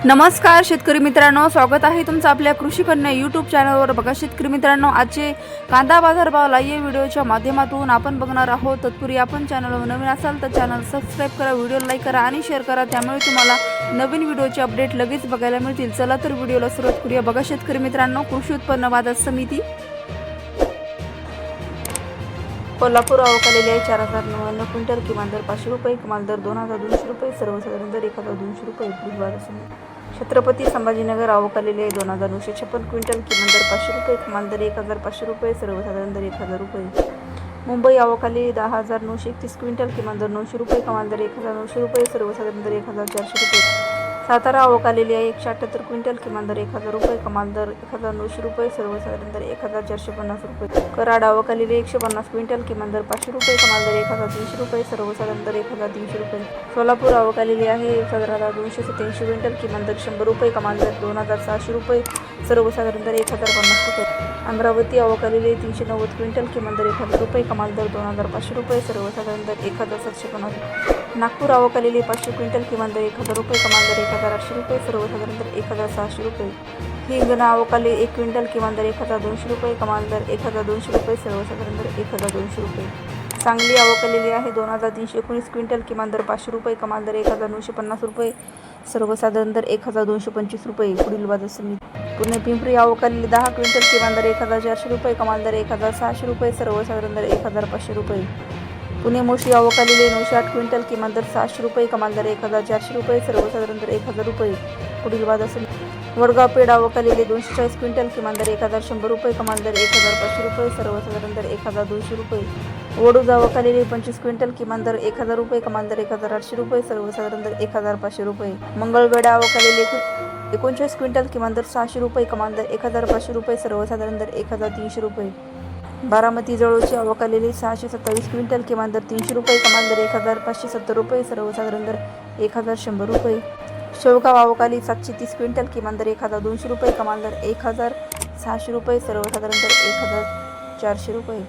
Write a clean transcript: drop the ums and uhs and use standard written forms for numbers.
नमस्कार शेतकरी मित्रांनो, स्वागत आहे तुमचं आपल्या कृषी कन्या यूट्यूब चॅनलवर। बघा शेतकरी मित्रांनो, आजचे कांदा बाजार भाव लाईव्ह व्हिडिओच्या माध्यमातून आपण बघणार आहोत। तत्पूर्वी आपण चॅनलवर नवीन असाल तर चॅनल सबस्क्राइब करा, व्हिडिओ लाईक करा आणि शेअर करा, त्यामुळे तुम्हाला नवीन व्हिडिओचे अपडेट लगेच बघायला मिळतील। चला तर व्हिडिओला सुरुवात करूया। बघा शेतकरी मित्रांनो, कृषी उत्पन्न बाजार समिती कोल्हापूर आवक आलेली आहे 4099 क्विंटल, किमान दर 500 रुपये, कमाल दर 2200 रुपये, सर्वसाधारण दर 1200 रुपये। पुढील बाजार समिती छत्रपती संभाजीनगर आवक आलेली आहे 2956 क्विंटल, किमान दर 500 रुपये, कमाल दर 1500 रुपये, सर्वसाधारण दर 1000 रुपये। मुंबई आवक आलेली 10931 क्विंटल, किमान दर 900 रुपये, कमाल दर 1900 रुपये, सर्वसाधारण दर 1400 रुपये। सातारा आवक आलेली आहे 178 क्विंटल, किमान दर 1000 रुपये, कमाल दर 1900 रुपये, सर्वसाधारण दर 1450 रुपये। कराड आवक आलेली 150 क्विंटल, किमान दर 500 रुपये, कमाल दर 1300 रुपये, सर्वसाधारण दर 1300 रुपये। सोलापूर आवक आलेली आहे 17287 क्विंटल, किमान दर 100 रुपये, कमाल दर 2600 रुपये, सर्वसाधारण दर 1050 रुपये। अमरावती आवक आलेली 390 क्विंटल, किमान दर 1000 रुपये, कमाल दर 2500 रुपये, सर्वसाधारण दर 1750 रुपये। नागपूर आवक आलेली 500 क्विंटल, किमान दर 1000 रुपये, कमाल दर 1800 रुपये, सर्वसाधारण दर 1600 रुपये। हिंगणा आवक आली 1 क्विंटल, किमान दर 1200 रुपये, कमाल दर 1200 रुपये, सर्वसाधारण दर 1200 रुपये। सांगली आवक आलेली आहे 2319 क्विंटल, किमान दर 500 रुपये, कमाल दर 1950 रुपये, सर्वसाधारण दर 1225 रुपये। पुढील बाजार समिती पुणे पिंपरी आवक आलेली 10 क्विंटल, किमान दर 1400 रुपये, कमाल दर 1600 रुपये, सर्वसाधारण दर 1500 रुपये। पुणे मोशी आवक आलेली 908 क्विंटल, किमान दर 600 रुपये, कमाल दर 1400 रुपये, सर्वसाधारण दर 1000 रुपये। पुढील बाजार समिती वडगाव पेठ आवक आलेली 240 क्विंटल, किमान दर 1100 रुपये, कमाल दर 1500 रुपये, सर्वसाधारण दर 1200 रुपये। वडूज आवक आलेली 25 क्विंटल, किमान दर 1000 रुपये, कमाल दर 1800 रुपये, सर्वसाधारण दर 1500 रुपये। मंगळवेढा आवक आलेली 39 क्विंटल, किमान दर 600 रुपये, कमाल दर 1500 रुपये, सर्वसाधारण दर 1300 रुपये। बारामती जळोची आवक आलेली 627 क्विंटल, किमान दर 300 रुपये, कमाल दर 1570 रुपये, सर्वसाधारण दर 1100 रुपये। शेवगाव आवक आली 730 क्विंटल, किमान दर 1200 रुपये, कमाल दर 1600 रुपये, सर्वसाधारण दर 1400 रुपये।